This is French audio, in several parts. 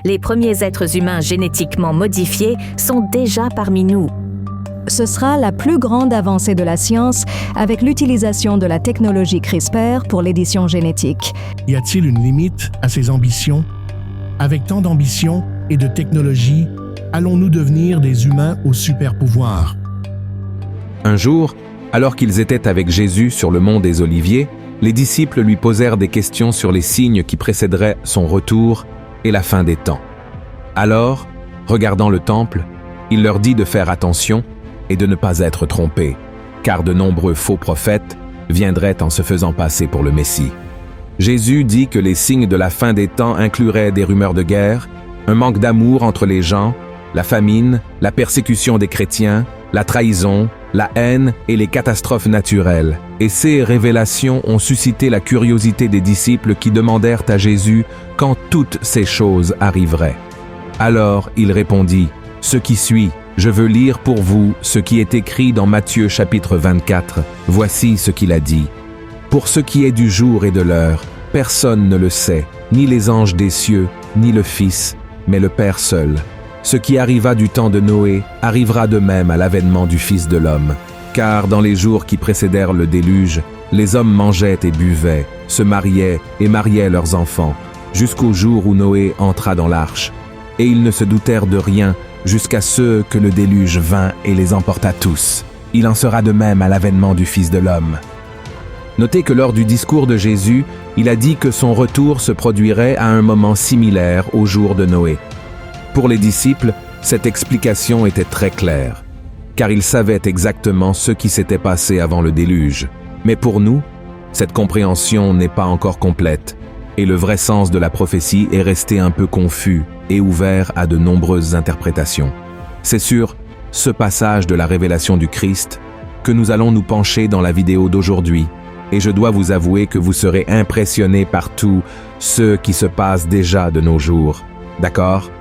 Les premiers êtres humains génétiquement modifiés sont déjà parmi nous. Ce sera la plus grande avancée de la science avec l'utilisation de la technologie CRISPR pour l'édition génétique. Y a-t-il une limite à ces ambitions? Avec tant d'ambition et de technologie, allons-nous devenir des humains au super-pouvoir? Un jour, alors qu'ils étaient avec Jésus sur le mont des Oliviers, les disciples lui posèrent des questions sur les signes qui précéderaient son retour et la fin des temps. Alors, regardant le temple, il leur dit de faire attention et de ne pas être trompés, car de nombreux faux prophètes viendraient en se faisant passer pour le Messie. Jésus dit que les signes de la fin des temps incluraient des rumeurs de guerre, un manque d'amour entre les gens, la famine, la persécution des chrétiens, la trahison, la haine et les catastrophes naturelles. Et ces révélations ont suscité la curiosité des disciples qui demandèrent à Jésus quand toutes ces choses arriveraient. Alors il répondit, « Ce qui suit, je veux lire pour vous ce qui est écrit dans Matthieu chapitre 24. Voici ce qu'il a dit. Pour ce qui est du jour et de l'heure, personne ne le sait, ni les anges des cieux, ni le Fils, mais le Père seul. Ce qui arriva du temps de Noé arrivera de même à l'avènement du Fils de l'homme. Car dans les jours qui précédèrent le déluge, les hommes mangeaient et buvaient, se mariaient et mariaient leurs enfants, jusqu'au jour où Noé entra dans l'arche. Et ils ne se doutèrent de rien, jusqu'à ce que le déluge vint et les emporta tous. Il en sera de même à l'avènement du Fils de l'homme. » Notez que lors du discours de Jésus, il a dit que son retour se produirait à un moment similaire au jour de Noé. Pour les disciples, cette explication était très claire, car ils savaient exactement ce qui s'était passé avant le déluge. Mais pour nous, cette compréhension n'est pas encore complète, et le vrai sens de la prophétie est resté un peu confus et ouvert à de nombreuses interprétations. C'est sur ce passage de la révélation du Christ que nous allons nous pencher dans la vidéo d'aujourd'hui, et je dois vous avouer que vous serez impressionnés par tout ce qui se passe déjà de nos jours. D'accord?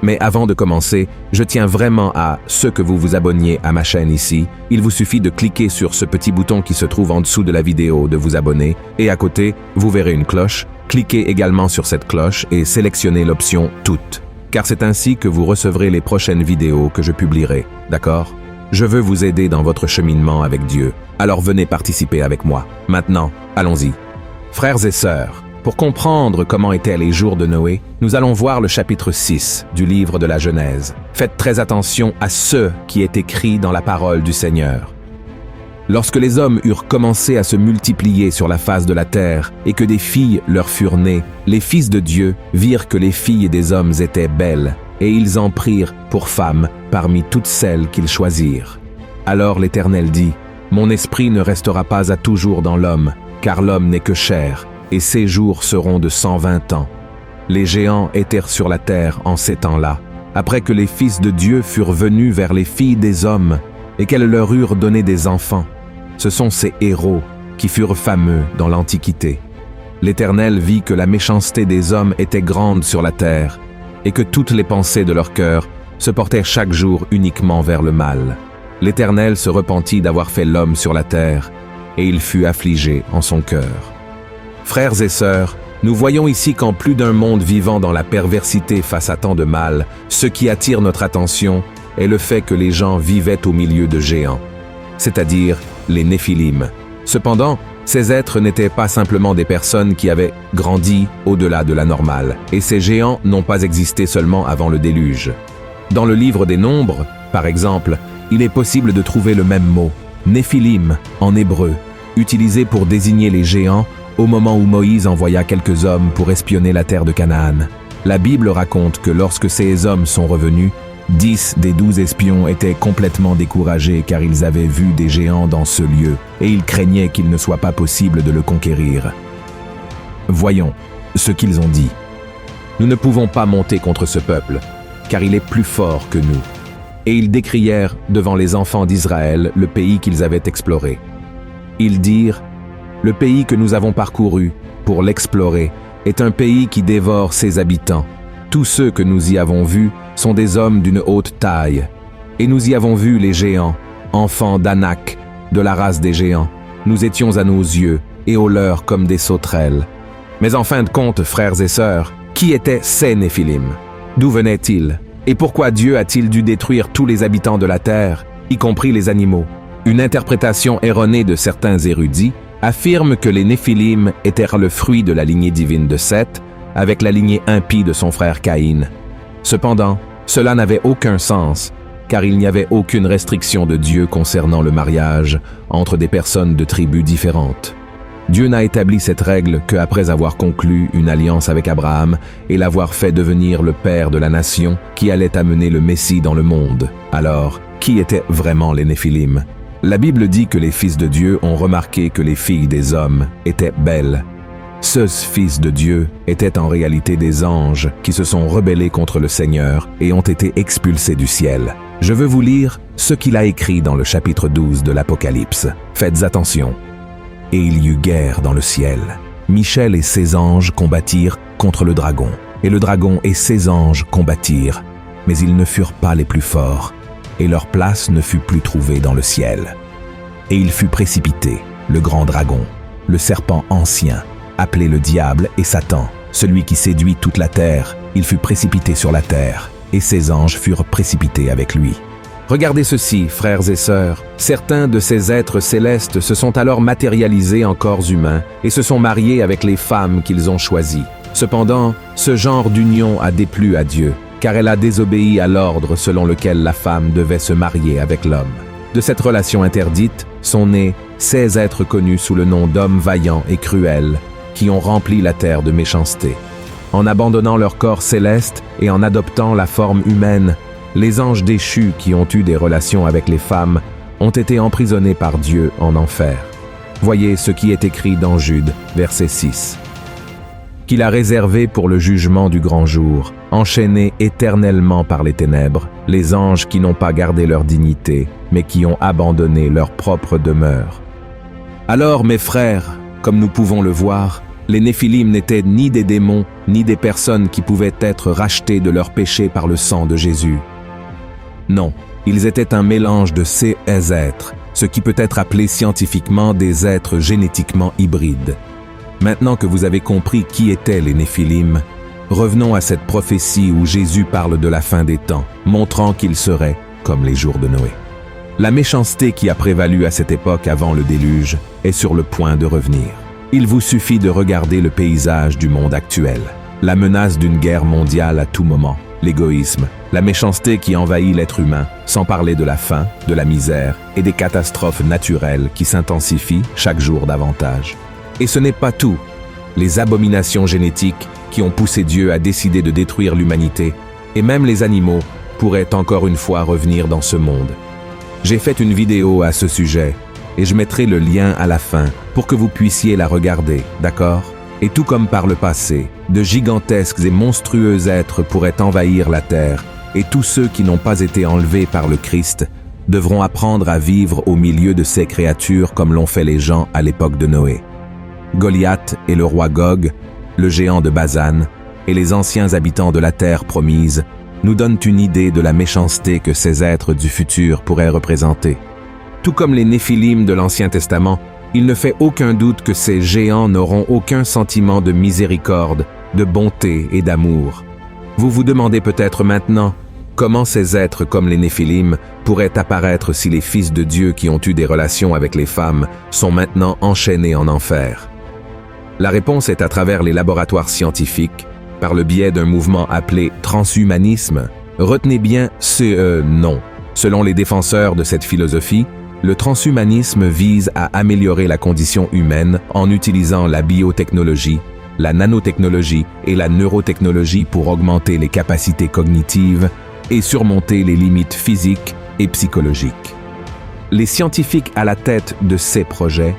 Mais avant de commencer, je tiens vraiment à ce que vous vous abonniez à ma chaîne ici. Il vous suffit de cliquer sur ce petit bouton qui se trouve en dessous de la vidéo, de vous abonner, et à côté, vous verrez une cloche. Cliquez également sur cette cloche et sélectionnez l'option « Toutes », car c'est ainsi que vous recevrez les prochaines vidéos que je publierai, d'accord? Je veux vous aider dans votre cheminement avec Dieu, alors venez participer avec moi. Maintenant, allons-y. Frères et sœurs, pour comprendre comment étaient les jours de Noé, nous allons voir le chapitre 6 du livre de la Genèse. Faites très attention à ce qui est écrit dans la parole du Seigneur. Lorsque les hommes eurent commencé à se multiplier sur la face de la terre et que des filles leur furent nées, les fils de Dieu virent que les filles des hommes étaient belles, et ils en prirent pour femmes parmi toutes celles qu'ils choisirent. Alors l'Éternel dit, « Mon esprit ne restera pas à toujours dans l'homme, car l'homme n'est que chair, et ses jours seront de 120 ans. » Les géants étaient sur la terre en ces temps-là, après que les fils de Dieu furent venus vers les filles des hommes, et qu'elles leur eurent donné des enfants. Ce sont ces héros qui furent fameux dans l'Antiquité. L'Éternel vit que la méchanceté des hommes était grande sur la terre, et que toutes les pensées de leur cœur se portaient chaque jour uniquement vers le mal. L'Éternel se repentit d'avoir fait l'homme sur la terre, et il fut affligé en son cœur. Frères et sœurs, nous voyons ici qu'en plus d'un monde vivant dans la perversité face à tant de mal, ce qui attire notre attention est le fait que les gens vivaient au milieu de géants, c'est-à-dire les Néphilim. Cependant, ces êtres n'étaient pas simplement des personnes qui avaient grandi au-delà de la normale, et ces géants n'ont pas existé seulement avant le déluge. Dans le livre des Nombres, par exemple, il est possible de trouver le même mot, Néphilim, en hébreu, utilisé pour désigner les géants au moment où Moïse envoya quelques hommes pour espionner la terre de Canaan. La Bible raconte que lorsque ces hommes sont revenus, 10 des 12 espions étaient complètement découragés car ils avaient vu des géants dans ce lieu et ils craignaient qu'il ne soit pas possible de le conquérir. Voyons ce qu'ils ont dit. « Nous ne pouvons pas monter contre ce peuple, car il est plus fort que nous. » Et ils décrièrent devant les enfants d'Israël le pays qu'ils avaient exploré. Ils dirent « Le pays que nous avons parcouru pour l'explorer est un pays qui dévore ses habitants. Tous ceux que nous y avons vus sont des hommes d'une haute taille. Et nous y avons vu les géants, enfants d'Anak, de la race des géants. Nous étions à nos yeux et aux leurs comme des sauterelles. Mais en fin de compte, frères et sœurs, Qui étaient ces Néphilim? D'où venaient-ils? Et pourquoi Dieu a-t-il dû détruire tous les habitants de la terre, y compris les animaux? Une interprétation erronée de certains érudits affirme que les Néphilim étaient le fruit de la lignée divine de Seth, avec la lignée impie de son frère Caïn. Cependant, cela n'avait aucun sens, car il n'y avait aucune restriction de Dieu concernant le mariage entre des personnes de tribus différentes. Dieu n'a établi cette règle qu'après avoir conclu une alliance avec Abraham et l'avoir fait devenir le père de la nation qui allait amener le Messie dans le monde. Alors, qui étaient vraiment les Néphilim? La Bible dit que les fils de Dieu ont remarqué que les filles des hommes étaient belles. Ces fils de Dieu étaient en réalité des anges qui se sont rebellés contre le Seigneur et ont été expulsés du ciel. Je veux vous lire ce qu'il a écrit dans le chapitre 12 de l'Apocalypse. Faites attention. Et il y eut guerre dans le ciel. Michel et ses anges combattirent contre le dragon. Et le dragon et ses anges combattirent. Mais ils ne furent pas les plus forts. Et leur place ne fut plus trouvée dans le ciel. Et il fut précipité, le grand dragon, le serpent ancien, appelé le diable et Satan, celui qui séduit toute la terre. Il fut précipité sur la terre, et ses anges furent précipités avec lui. Regardez ceci, frères et sœurs. Certains de ces êtres célestes se sont alors matérialisés en corps humains et se sont mariés avec les femmes qu'ils ont choisies. Cependant, ce genre d'union a déplu à Dieu, car elle a désobéi à l'ordre selon lequel la femme devait se marier avec l'homme. De cette relation interdite sont nés ces êtres connus sous le nom d'hommes vaillants et cruels, qui ont rempli la terre de méchanceté. En abandonnant leur corps céleste et en adoptant la forme humaine, les anges déchus qui ont eu des relations avec les femmes ont été emprisonnés par Dieu en enfer. Voyez ce qui est écrit dans Jude, verset 6. Qu'il a réservé pour le jugement du grand jour, enchaînés éternellement par les ténèbres, les anges qui n'ont pas gardé leur dignité, mais qui ont abandonné leur propre demeure. Alors, mes frères, comme nous pouvons le voir, les Néphilim n'étaient ni des démons, ni des personnes qui pouvaient être rachetées de leurs péchés par le sang de Jésus. Non, ils étaient un mélange de ces êtres, ce qui peut être appelé scientifiquement des êtres génétiquement hybrides. Maintenant que vous avez compris qui étaient les Néphilim, revenons à cette prophétie où Jésus parle de la fin des temps, montrant qu'ils seraient comme les jours de Noé. La méchanceté qui a prévalu à cette époque avant le déluge est sur le point de revenir. Il vous suffit de regarder le paysage du monde actuel, la menace d'une guerre mondiale à tout moment, l'égoïsme, la méchanceté qui envahit l'être humain, sans parler de la faim, de la misère et des catastrophes naturelles qui s'intensifient chaque jour davantage. Et ce n'est pas tout. Les abominations génétiques qui ont poussé Dieu à décider de détruire l'humanité, et même les animaux, pourraient encore une fois revenir dans ce monde. J'ai fait une vidéo à ce sujet, et je mettrai le lien à la fin pour que vous puissiez la regarder, d'accord? Et tout comme par le passé, de gigantesques et monstrueux êtres pourraient envahir la terre, et tous ceux qui n'ont pas été enlevés par le Christ devront apprendre à vivre au milieu de ces créatures comme l'ont fait les gens à l'époque de Noé. Goliath et le roi Gog, le géant de Bazan, et les anciens habitants de la terre promise nous donnent une idée de la méchanceté que ces êtres du futur pourraient représenter. Tout comme les Néphilim de l'Ancien Testament, il ne fait aucun doute que ces géants n'auront aucun sentiment de miséricorde, de bonté et d'amour. Vous vous demandez peut-être maintenant comment ces êtres comme les Néphilim pourraient apparaître si les fils de Dieu qui ont eu des relations avec les femmes sont maintenant enchaînés en enfer. La réponse est à travers les laboratoires scientifiques, par le biais d'un mouvement appelé transhumanisme. Retenez bien ce nom. Selon les défenseurs de cette philosophie, le transhumanisme vise à améliorer la condition humaine en utilisant la biotechnologie, la nanotechnologie et la neurotechnologie pour augmenter les capacités cognitives et surmonter les limites physiques et psychologiques. Les scientifiques à la tête de ces projets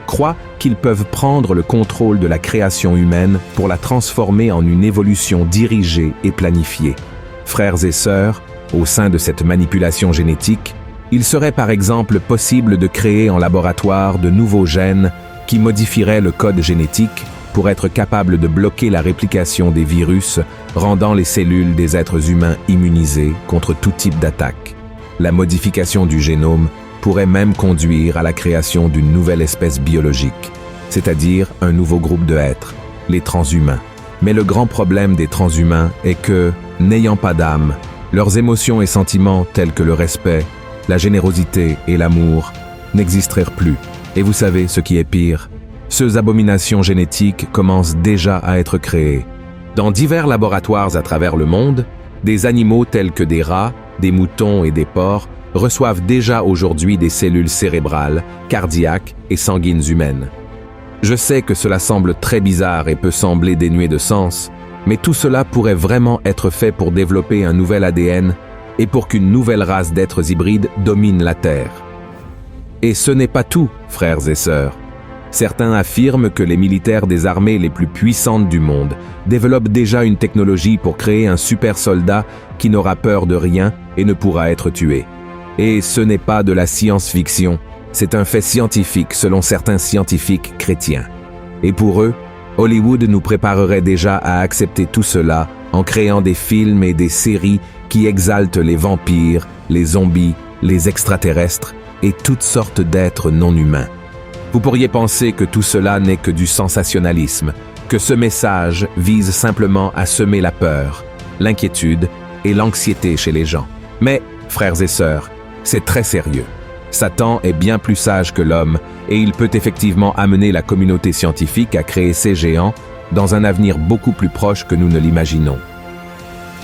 croient qu'ils peuvent prendre le contrôle de la création humaine pour la transformer en une évolution dirigée et planifiée. Frères et sœurs, au sein de cette manipulation génétique, il serait par exemple possible de créer en laboratoire de nouveaux gènes qui modifieraient le code génétique pour être capable de bloquer la réplication des virus, rendant les cellules des êtres humains immunisées contre tout type d'attaque. La modification du génome pourrait même conduire à la création d'une nouvelle espèce biologique, c'est-à-dire un nouveau groupe d'êtres, les transhumains. Mais le grand problème des transhumains est que, n'ayant pas d'âme, leurs émotions et sentiments tels que le respect, la générosité et l'amour n'existeraient plus. Et vous savez ce qui est pire? Ces abominations génétiques commencent déjà à être créées. Dans divers laboratoires à travers le monde, des animaux tels que des rats, des moutons et des porcs reçoivent déjà aujourd'hui des cellules cérébrales, cardiaques et sanguines humaines. Je sais que cela semble très bizarre et peut sembler dénué de sens, mais tout cela pourrait vraiment être fait pour développer un nouvel ADN et pour qu'une nouvelle race d'êtres hybrides domine la Terre. Et ce n'est pas tout, frères et sœurs. Certains affirment que les militaires des armées les plus puissantes du monde développent déjà une technologie pour créer un super soldat qui n'aura peur de rien et ne pourra être tué. Et ce n'est pas de la science-fiction, c'est un fait scientifique selon certains scientifiques chrétiens. Et pour eux, Hollywood nous préparerait déjà à accepter tout cela en créant des films et des séries qui exaltent les vampires, les zombies, les extraterrestres et toutes sortes d'êtres non humains. Vous pourriez penser que tout cela n'est que du sensationnalisme, que ce message vise simplement à semer la peur, l'inquiétude et l'anxiété chez les gens. Mais, frères et sœurs, c'est très sérieux. Satan est bien plus sage que l'homme et il peut effectivement amener la communauté scientifique à créer ces géants dans un avenir beaucoup plus proche que nous ne l'imaginons.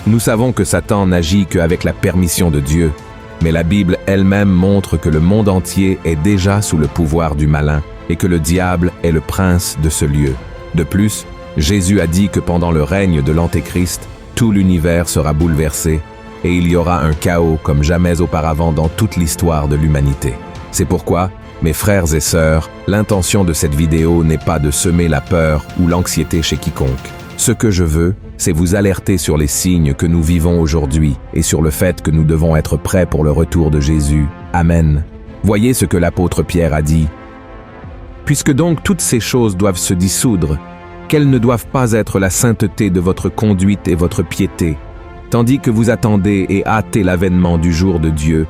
Nous savons que Satan n'agit qu'avec la permission de Dieu, mais la Bible elle-même montre que le monde entier est déjà sous le pouvoir du malin et que le diable est le prince de ce lieu. De plus, Jésus a dit que pendant le règne de l'Antéchrist, tout l'univers sera bouleversé et il y aura un chaos comme jamais auparavant dans toute l'histoire de l'humanité. C'est pourquoi, mes frères et sœurs, l'intention de cette vidéo n'est pas de semer la peur ou l'anxiété chez quiconque. Ce que je veux, c'est vous alerter sur les signes que nous vivons aujourd'hui et sur le fait que nous devons être prêts pour le retour de Jésus. Amen. Voyez ce que l'apôtre Pierre a dit. « Puisque donc toutes ces choses doivent se dissoudre, quelles ne doivent pas être la sainteté de votre conduite et votre piété, tandis que vous attendez et hâtez l'avènement du jour de Dieu,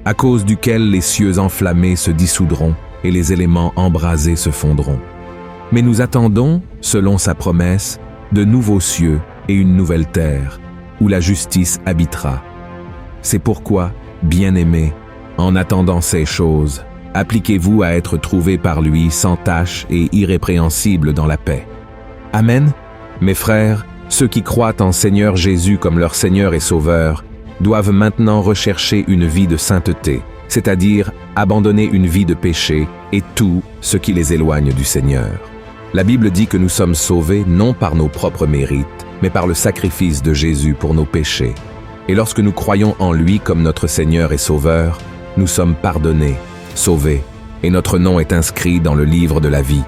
à cause duquel les cieux enflammés se dissoudront et les éléments embrasés se fondront. Mais nous attendons, selon sa promesse, de nouveaux cieux et une nouvelle terre, où la justice habitera. C'est pourquoi, bien-aimés, en attendant ces choses, appliquez-vous à être trouvés par lui sans tache et irrépréhensibles dans la paix. Amen. Mes frères, ceux qui croient en Seigneur Jésus comme leur Seigneur et Sauveur, doivent maintenant rechercher une vie de sainteté, c'est-à-dire abandonner une vie de péché et tout ce qui les éloigne du Seigneur. La Bible dit que nous sommes sauvés non par nos propres mérites, mais par le sacrifice de Jésus pour nos péchés. Et lorsque nous croyons en lui comme notre Seigneur et Sauveur, nous sommes pardonnés, sauvés, et notre nom est inscrit dans le livre de la vie.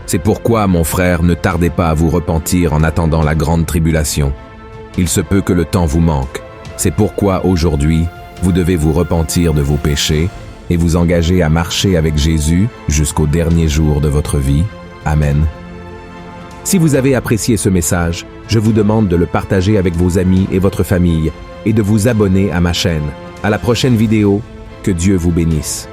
C'est pourquoi, mon frère, ne tardez pas à vous repentir en attendant la grande tribulation. Il se peut que le temps vous manque. C'est pourquoi, aujourd'hui, vous devez vous repentir de vos péchés et vous engager à marcher avec Jésus jusqu'au dernier jour de votre vie. Amen. Si vous avez apprécié ce message, je vous demande de le partager avec vos amis et votre famille et de vous abonner à ma chaîne. À la prochaine vidéo, que Dieu vous bénisse.